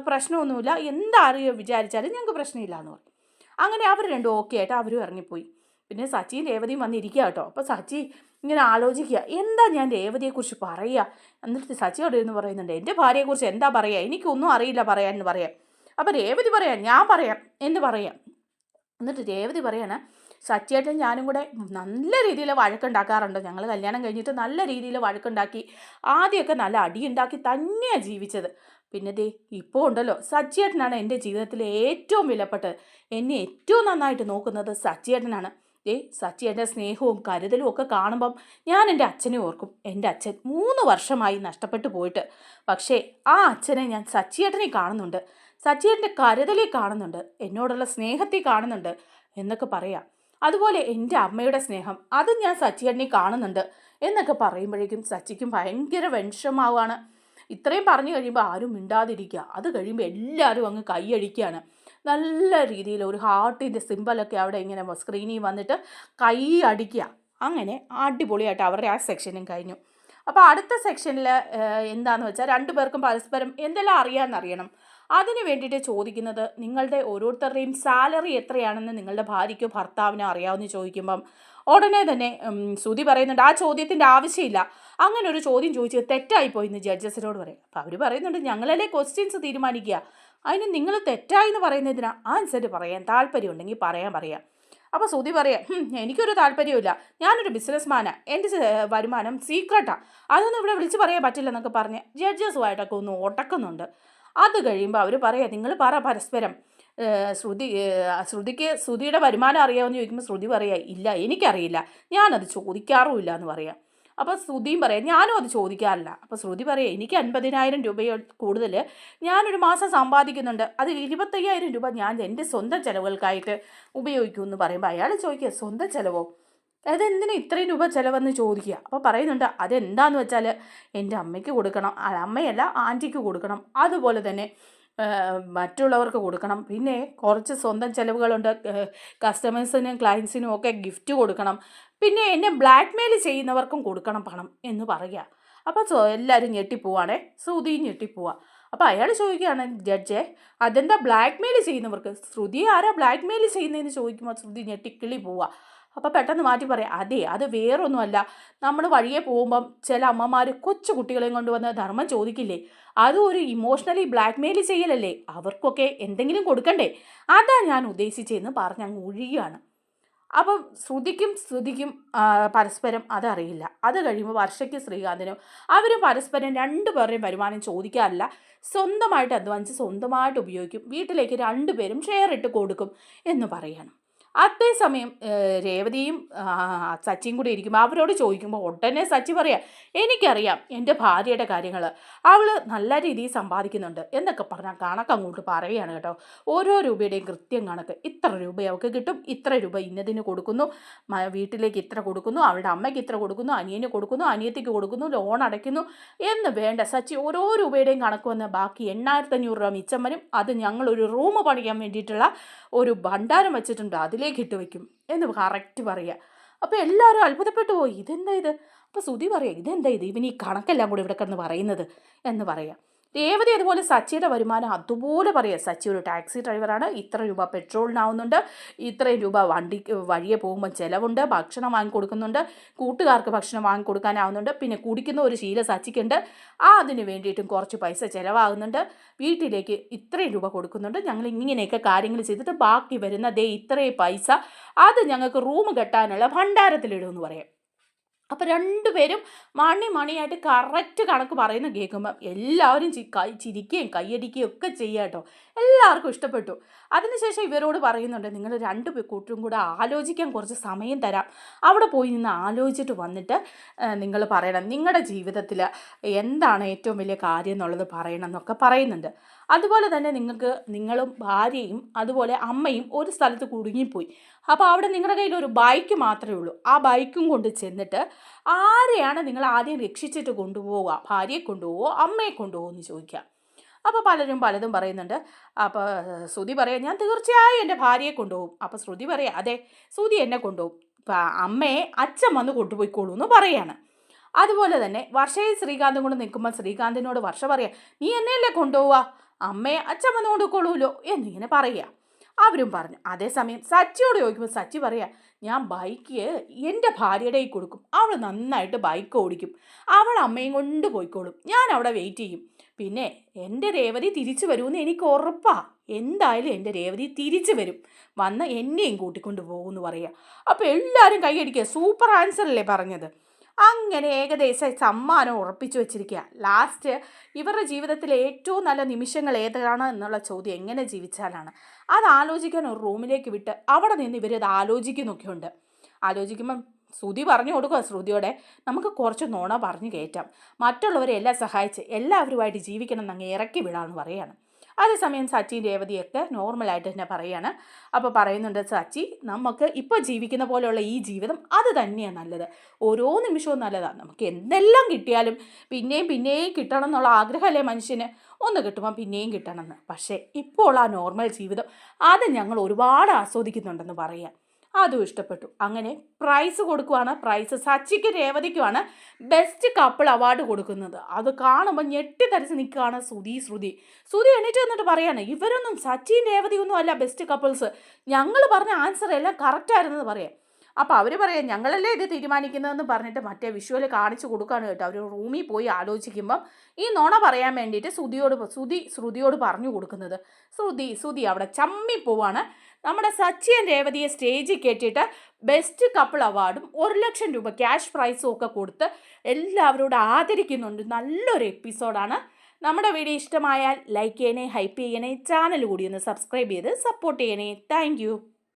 പ്രശ്നമൊന്നുമില്ല, എന്താരും വിചാരിച്ചാലും ഞങ്ങൾക്ക് പ്രശ്നമില്ല എന്ന് പറയും. അങ്ങനെ അവർ രണ്ടും ഓക്കെ ആയിട്ട് അവരും ഇറങ്ങിപ്പോയി. പിന്നെ സച്ചിയും രേവതിയും വന്നിരിക്കുക കേട്ടോ. അപ്പോൾ സച്ചി ഇങ്ങനെ ആലോചിക്കുക, എന്താ ഞാൻ രേവതിയെക്കുറിച്ച് പറയുക. എന്നിട്ട് സച്ചിയോട് ഇരുന്ന് പറയുന്നുണ്ട്, എൻ്റെ ഭാര്യയെക്കുറിച്ച് എന്താ പറയുക, എനിക്കൊന്നും അറിയില്ല പറയാൻ എന്ന് പറയാം. അപ്പോൾ രേവതി പറയാം, ഞാൻ പറയാം എന്ന് പറയാം. എന്നിട്ട് രേവതി പറയാണ്, സച്ചിയേട്ടൻ ഞാനും കൂടെ നല്ല രീതിയിൽ വഴക്കുണ്ടാക്കാറുണ്ട്. ഞങ്ങൾ കല്യാണം കഴിഞ്ഞിട്ട് നല്ല രീതിയിൽ വഴക്കുണ്ടാക്കി, ആദ്യമൊക്കെ നല്ല അടിയുണ്ടാക്കി തന്നെയാണ് ജീവിച്ചത്. പിന്നെ ദേ ഇപ്പോൾ ഉണ്ടല്ലോ, സച്ചിയേട്ടനാണ് എൻ്റെ ജീവിതത്തിലെ ഏറ്റവും വിലപ്പെട്ടത്. എന്നെ ഏറ്റവും നന്നായിട്ട് നോക്കുന്നത് സച്ചിയേട്ടനാണ്. സച്ചിയേട്ടൻ്റെ സ്നേഹവും കരുതലും ഒക്കെ കാണുമ്പം ഞാൻ എൻ്റെ അച്ഛനെ ഓർക്കും. എൻ്റെ അച്ഛൻ 3 വർഷമായി നഷ്ടപ്പെട്ടു പോയിട്ട്. പക്ഷേ ആ അച്ഛനെ ഞാൻ സച്ചിയേട്ടനെ കാണുന്നുണ്ട്, സച്ചിയേട്ടൻ്റെ കരുതലിൽ കാണുന്നുണ്ട്, എന്നോടുള്ള സ്നേഹത്തിൽ കാണുന്നുണ്ട് എന്നൊക്കെ പറയാം. അതുപോലെ എൻ്റെ അമ്മയുടെ സ്നേഹം അതും ഞാൻ സച്ചിയേട്ടനെ കാണുന്നുണ്ട് എന്നൊക്കെ പറയുമ്പോഴേക്കും സച്ചിക്കും ഭയങ്കര വിഷമാവുകയാണ്. ഇത്രയും പറഞ്ഞു കഴിയുമ്പോൾ ആരും മിണ്ടാതിരിക്കുക. അത് കഴിയുമ്പോൾ എല്ലാവരും അങ്ങ് കൈയടിക്കുകയാണ്. നല്ല രീതിയിൽ ഒരു ഹാർട്ടിൻ്റെ സിമ്പലൊക്കെ അവിടെ ഇങ്ങനെ സ്ക്രീനിൽ വന്നിട്ട് കൈ അടിക്കുക. അങ്ങനെ അടിപൊളിയായിട്ട് അവരുടെ ആ സെക്ഷനും കഴിഞ്ഞു. അപ്പോൾ അടുത്ത സെക്ഷനിൽ എന്താണെന്ന് വെച്ചാൽ 2 പേർക്കും പരസ്പരം എന്തെല്ലാം അറിയാമെന്നറിയണം. അതിന് വേണ്ടിയിട്ട് ചോദിക്കുന്നത്, നിങ്ങളുടെ ഓരോരുത്തരുടെയും സാലറി എത്രയാണെന്ന് നിങ്ങളുടെ ഭാര്യയ്ക്കോ ഭർത്താവിനോ അറിയാമെന്ന് ചോദിക്കുമ്പം ഉടനെ തന്നെ ശ്രുതി പറയുന്നുണ്ട്, ആ ചോദ്യത്തിൻ്റെ ആവശ്യമില്ല, അങ്ങനെ ഒരു ചോദ്യം ചോദിച്ചത് തെറ്റായിപ്പോയി എന്ന് ജഡ്ജസിനോട് പറയും. അപ്പോൾ അവർ പറയുന്നുണ്ട്, ഞങ്ങളല്ലേ ക്വസ്റ്റ്യൻസ് തീരുമാനിക്കുക, അതിന് നിങ്ങൾ തെറ്റായി എന്ന് പറയുന്നതിനാ ആൻസർ പറയാൻ താല്പര്യമുണ്ടെങ്കിൽ പറയാം. അപ്പോൾ ശ്രുതി പറയാം, എനിക്കൊരു താല്പര്യമില്ല, ഞാനൊരു ബിസിനസ്മാനാണ്, എൻ്റെ വരുമാനം സീക്രട്ടാണ്, അതൊന്നും ഇവിടെ വിളിച്ച് പറയാൻ പറ്റില്ലെന്നൊക്കെ പറഞ്ഞ് ജഡ്ജസുമായിട്ടൊക്കെ ഒന്ന് ഒട്ടക്കുന്നുണ്ട്. അത് കഴിയുമ്പോൾ അവർ പറയാം, നിങ്ങൾ പറ പരസ്പരം. ശ്രുതിയുടെ വരുമാനം അറിയാമെന്ന് ചോദിക്കുമ്പോൾ ശ്രുതി പറയാം, ഇല്ല എനിക്കറിയില്ല, ഞാനത് ചോദിക്കാറുമില്ല എന്ന് പറയാം. അപ്പോൾ ശ്രുതിയും പറയാം, ഞാനും അത് ചോദിക്കാറില്ല. അപ്പോൾ ശ്രുതി പറയാം, എനിക്ക് 50,000 രൂപയോ കൂടുതൽ ഞാനൊരു മാസം സമ്പാദിക്കുന്നുണ്ട്, അതിൽ 25,000 രൂപ ഞാൻ എൻ്റെ സ്വന്തം ചിലവുകൾക്കായിട്ട് ഉപയോഗിക്കുമെന്ന് പറയുമ്പോൾ അയാൾ ചോദിക്കുക, സ്വന്തം ചിലവോ, അതെന്തിനാ ഇത്രയും രൂപ ചിലവെന്ന് ചോദിക്കുക. അപ്പോൾ പറയുന്നുണ്ട്, അതെന്താന്ന് വെച്ചാൽ എൻ്റെ അമ്മയ്ക്ക് കൊടുക്കണം, അമ്മയല്ല ആൻറ്റിക്ക് കൊടുക്കണം, അതുപോലെ തന്നെ മറ്റുള്ളവർക്ക് കൊടുക്കണം, പിന്നെ കുറച്ച് സ്വന്തം ചിലവുകളുണ്ട്, കസ്റ്റമേഴ്സിനും ക്ലയൻസിനും ഒക്കെ ഗിഫ്റ്റ് കൊടുക്കണം, പിന്നെ എന്നെ ബ്ലാക്ക് മെയിൽ ചെയ്യുന്നവർക്കും കൊടുക്കണം പണം എന്ന് പറയുക. അപ്പോൾ എല്ലാവരും ഞെട്ടിപ്പോവാണേ, ശ്രുതിയും ഞെട്ടിപ്പോവാ. അപ്പോൾ അയാൾ ചോദിക്കുകയാണ്, ജഡ്ജെ അതെന്താ ബ്ലാക്ക് മെയിൽ ചെയ്യുന്നവർക്ക്, ശ്രുതി ആരാ ബ്ലാക്ക് മെയിൽ ചെയ്യുന്നതെന്ന് ചോദിക്കുമ്പോൾ ശ്രുതി ഞെട്ടിക്കിളി പോവുക. അപ്പോൾ പെട്ടെന്ന് മാറ്റി പറയാം, അതെ അത് വേറൊന്നുമല്ല, നമ്മൾ വഴിയെ പോകുമ്പം ചില അമ്മമാർ കൊച്ചു കുട്ടികളെയും കൊണ്ടുവന്ന് ധർമ്മം ചോദിക്കില്ലേ, അതും ഒരു ഇമോഷണലി ബ്ലാക്ക് മെയിൽ ചെയ്യലല്ലേ, അവർക്കൊക്കെ എന്തെങ്കിലും കൊടുക്കണ്ടേ, അതാ ഞാൻ ഉദ്ദേശിച്ചതെന്ന് പറഞ്ഞ് അങ്ങ് ഒഴിയുകയാണ്. അപ്പം ശ്രുതിക്കും പരസ്പരം അതറിയില്ല. അത് കഴിയുമ്പോൾ വർഷയ്ക്കും ശ്രീകാന്തിനും അവർ പരസ്പരം 2 പേരുടെയും വരുമാനം ചോദിക്കാറില്ല, സ്വന്തമായിട്ട് അധ്വാനിച്ച് സ്വന്തമായിട്ട് ഉപയോഗിക്കും, വീട്ടിലേക്ക് 2 പേരും ഷെയർ ഇട്ട് കൊടുക്കും എന്ന് പറയണം. അതേസമയം രേവതിയും സച്ചിയും കൂടി ഇരിക്കുമ്പോൾ അവരോട് ചോദിക്കുമ്പോൾ ഉടനെ സച്ചി പറയാം, എനിക്കറിയാം എൻ്റെ ഭാര്യയുടെ കാര്യങ്ങൾ, അവൾ നല്ല രീതിയിൽ സമ്പാദിക്കുന്നുണ്ട് എന്നൊക്കെ പറഞ്ഞാൽ കണക്ക് അങ്ങോട്ട് പറയുകയാണ് കേട്ടോ. ഓരോ രൂപയുടെയും കൃത്യം കണക്ക്, ഇത്ര രൂപ അവൾക്ക് കിട്ടും, ഇത്ര രൂപ ഇന്നതിന് കൊടുക്കുന്നു, വീട്ടിലേക്ക് ഇത്ര കൊടുക്കുന്നു, അവളുടെ അമ്മയ്ക്ക് ഇത്ര കൊടുക്കുന്നു, അനിയന് കൊടുക്കുന്നു, അനിയത്തിക്ക് കൊടുക്കുന്നു, ലോൺ അടയ്ക്കുന്നു എന്ന് വേണ്ട. സച്ചി ഓരോ രൂപയുടെയും കണക്ക് വന്ന് ബാക്കി 8,500 രൂപ മിച്ചം വരും, അത് ഞങ്ങളൊരു റൂം പണിയാൻ വേണ്ടിയിട്ടുള്ള ഒരു ഭണ്ഡാരം വെച്ചിട്ടുണ്ട്, അതിലേക്ക് ഇട്ട് വയ്ക്കും എന്ന് കറക്റ്റ് പറയുക. അപ്പോൾ എല്ലാവരും അത്ഭുതപ്പെട്ടു പോയി, ഇതെന്താ ഇത്. അപ്പോൾ ശ്രുതി പറയാം, ഇതെന്താ ഇത്, ഇവൻ ഈ കണക്കെല്ലാം കൂടി ഇവിടെ കിടന്ന് പറയുന്നത് എന്ന് പറയാം. രേവതി അതുപോലെ സച്ചിയുടെ വരുമാനം അതുപോലെ പറയാം, സച്ചി ഒരു ടാക്സി ഡ്രൈവറാണ്, ഇത്ര രൂപ പെട്രോളിനാവുന്നുണ്ട്, ഇത്രയും രൂപ വഴിയെ പോകുമ്പോൾ ചിലവുണ്ട്, ഭക്ഷണം വാങ്ങിക്കൊടുക്കുന്നുണ്ട്, കൂട്ടുകാർക്ക് ഭക്ഷണം വാങ്ങിക്കൊടുക്കാനാവുന്നുണ്ട്, പിന്നെ കുടിക്കുന്ന ഒരു ശീലം സച്ചിക്കുണ്ട്, അതിന് വേണ്ടിയിട്ടും കുറച്ച് പൈസ ചിലവാകുന്നുണ്ട്, വീട്ടിലേക്ക് ഇത്രയും രൂപ കൊടുക്കുന്നുണ്ട്, ഞങ്ങൾ ഇങ്ങനെയൊക്കെ കാര്യങ്ങൾ ചെയ്തിട്ട് ബാക്കി വരുന്ന ഇത്രയും പൈസ അത് ഞങ്ങൾക്ക് റൂം കെട്ടാനുള്ള ഭണ്ഡാരത്തിലിടുമെന്ന് പറയാം. അപ്പോൾ 2 പേരും മണിയായിട്ട് കറക്റ്റ് കണക്ക് പറയുന്ന കേൾക്കുമ്പം എല്ലാവരും ചിരിക്കുകയും കൈയടിക്കുകയും ഒക്കെ ചെയ്യുക കേട്ടോ. എല്ലാവർക്കും ഇഷ്ടപ്പെട്ടു. അതിനുശേഷം ഇവരോട് പറയുന്നുണ്ട്, നിങ്ങൾ 2 കൂട്ടരും കൂടെ ആലോചിക്കാൻ കുറച്ച് സമയം തരാം, അവിടെ പോയി നിന്ന് ആലോചിച്ചിട്ട് വന്നിട്ട് നിങ്ങൾ പറയണം, നിങ്ങളുടെ ജീവിതത്തിൽ എന്താണ് ഏറ്റവും വലിയ കാര്യം എന്നുള്ളത് പറയണം എന്നൊക്കെ പറയുന്നുണ്ട്. അതുപോലെ തന്നെ നിങ്ങളും ഭാര്യയും അതുപോലെ അമ്മയും ഒരു സ്ഥലത്ത് കുടുങ്ങിപ്പോയി, അപ്പോൾ അവിടെ നിങ്ങളുടെ കയ്യിൽ ഒരു ബൈക്ക് മാത്രമേ ഉള്ളൂ. ആ ബൈക്കും കൊണ്ട് ചെന്നിട്ട് ആരെയാണ് നിങ്ങൾ ആദ്യം രക്ഷിച്ചിട്ട് കൊണ്ടുപോവുക? ഭാര്യയെ കൊണ്ടുപോവോ അമ്മയെ കൊണ്ടുപോകുമോ എന്ന് ചോദിക്കുക. അപ്പോൾ പലരും പലതും പറയുന്നുണ്ട്. അപ്പോൾ ശ്രുതി പറയാം, ഞാൻ തീർച്ചയായും എൻ്റെ ഭാര്യയെ കൊണ്ടുപോകും. അപ്പോൾ ശ്രുതി പറയാം, അതെ ശ്രുതി എന്നെ കൊണ്ടുപോകും, അമ്മയെ അച്ഛൻ വന്ന് കൊണ്ടുപോയിക്കോളൂ എന്ന് പറയാണ്. അതുപോലെ തന്നെ വർഷയും ശ്രീകാന്തും കൂടെ നിൽക്കുമ്പോൾ ശ്രീകാന്തിനോട് വർഷ പറയാം, നീ എന്നെയല്ലേ കൊണ്ടുപോവുക, അമ്മയെ അച്ഛൻ വന്ന് കൊണ്ടുപോയിക്കോളൂല്ലോ എന്നിങ്ങനെ പറയുക. അവരും പറഞ്ഞു. അതേസമയം സച്ചിയോട് ചോദിക്കുമ്പോൾ സച്ചി പറയാ, ഞാൻ ബൈക്ക് എൻ്റെ ഭാര്യയുടെ കൊടുക്കും, അവൾ നന്നായിട്ട് ബൈക്ക് ഓടിക്കും, അവൾ അമ്മയും കൊണ്ട് പോയിക്കോളും, ഞാൻ അവിടെ വെയിറ്റ് ചെയ്യും. പിന്നെ എൻ്റെ രേവതി തിരിച്ചു വരുമെന്ന് എനിക്ക് ഉറപ്പാ, എന്തായാലും എൻ്റെ രേവതി തിരിച്ചു വരും, വന്ന് എന്നെയും കൂട്ടിക്കൊണ്ട് പോകുമെന്ന് പറയുക. അപ്പോൾ എല്ലാവരും കൈയടിക്കുക, സൂപ്പർ ആൻസർ അല്ലേ പറഞ്ഞത്. അങ്ങനെ ഏകദേശം സമ്മാനം ഉറപ്പിച്ചു വെച്ചിരിക്കുക. ലാസ്റ്റ് ഇവരുടെ ജീവിതത്തിലെ ഏറ്റവും നല്ല നിമിഷങ്ങൾ ഏതാണ് എന്നുള്ള ചോദ്യം എങ്ങനെ ജീവിച്ചാലാണ് അത് ആലോചിക്കാൻ ഒരു റൂമിലേക്ക് വിട്ട് അവിടെ നിന്ന് ഇവരത് ആലോചിക്കുന്നൊക്കെയുണ്ട്. ആലോചിക്കുമ്പം ശ്രുതി പറഞ്ഞു കൊടുക്കുക, ശ്രുതിയോടെ നമുക്ക് കുറച്ച് നുണ പറഞ്ഞു കയറ്റാം, മറ്റുള്ളവരെ എല്ലാം സഹായിച്ച് എല്ലാവരുമായിട്ട് ജീവിക്കണം എന്നങ്ങ് ഇറക്കി വിടാമെന്ന് പറയുകയാണ്. അതേസമയം സച്ചിൻ രേവതിയൊക്കെ നോർമലായിട്ട് തന്നെ പറയുകയാണ്. അപ്പോൾ പറയുന്നുണ്ട്, സച്ചി നമുക്ക് ഇപ്പോൾ ജീവിക്കുന്ന പോലെയുള്ള ഈ ജീവിതം അത് തന്നെയാണ് നല്ലത്, ഓരോ നിമിഷവും നല്ലതാണ്, നമുക്ക് എന്തെല്ലാം കിട്ടിയാലും പിന്നെയും പിന്നെയും കിട്ടണം എന്നുള്ള ആഗ്രഹമല്ലേ മനുഷ്യന്, ഒന്ന് കിട്ടുമ്പോൾ പിന്നെയും കിട്ടണമെന്ന്. പക്ഷേ ഇപ്പോൾ ആ നോർമൽ ജീവിതം അത് ഞങ്ങൾ ഒരുപാട് ആസ്വദിക്കുന്നുണ്ടെന്ന് പറയാം. അതും ഇഷ്ടപ്പെട്ടു. അങ്ങനെ പ്രൈസ് കൊടുക്കുവാണ്. പ്രൈസ് സച്ചിക്ക് രേവതിക്കുമാണ് ബെസ്റ്റ് കപ്പിൾ അവാർഡ് കൊടുക്കുന്നത്. അത് കാണുമ്പോൾ ഞെട്ടിത്തരിച്ച് നിൽക്കുകയാണ് ശ്രുതി എണീറ്റ് വന്നിട്ട് പറയാണ്, ഇവരൊന്നും സച്ചിൻ രേവതിയൊന്നും അല്ല ബെസ്റ്റ് കപ്പിൾസ്, ഞങ്ങൾ പറഞ്ഞ ആൻസർ എല്ലാം കറക്റ്റായിരുന്നെന്ന് പറയാം. അപ്പോൾ അവർ പറയാം, ഞങ്ങളല്ലേ ഇത് തീരുമാനിക്കുന്നതെന്ന് പറഞ്ഞിട്ട് മറ്റേ വിഷ്വൽ കാണിച്ചു കൊടുക്കുകയാണ് കേട്ടോ. അവർ റൂമിൽ പോയി ആലോചിക്കുമ്പം ഈ നുണ പറയാൻ വേണ്ടിയിട്ട് ശ്രുതിയോട് പറഞ്ഞു കൊടുക്കുന്നത്. ശ്രുതി അവിടെ ചമ്മി പോവാണ്. നമ്മുടെ സച്ചിൻ രേവതിയെ സ്റ്റേജിൽ കയറ്റിയിട്ട് ബെസ്റ്റ് കപ്പിൾ അവാർഡും 1,00,000 രൂപ ക്യാഷ് പ്രൈസും ഒക്കെ കൊടുത്ത് എല്ലാവരോടും ആദരിക്കുന്നുണ്ട്. നല്ലൊരു എപ്പിസോഡാണ്. നമ്മുടെ വീഡിയോ ഇഷ്ടമായാൽ ലൈക്ക് ചെയ്യണേ, ഹൈപ്പ് ചെയ്യണേ, ചാനൽ കൂടി ഒന്ന് സബ്സ്ക്രൈബ് ചെയ്ത് സപ്പോർട്ട് ചെയ്യണേ. താങ്ക്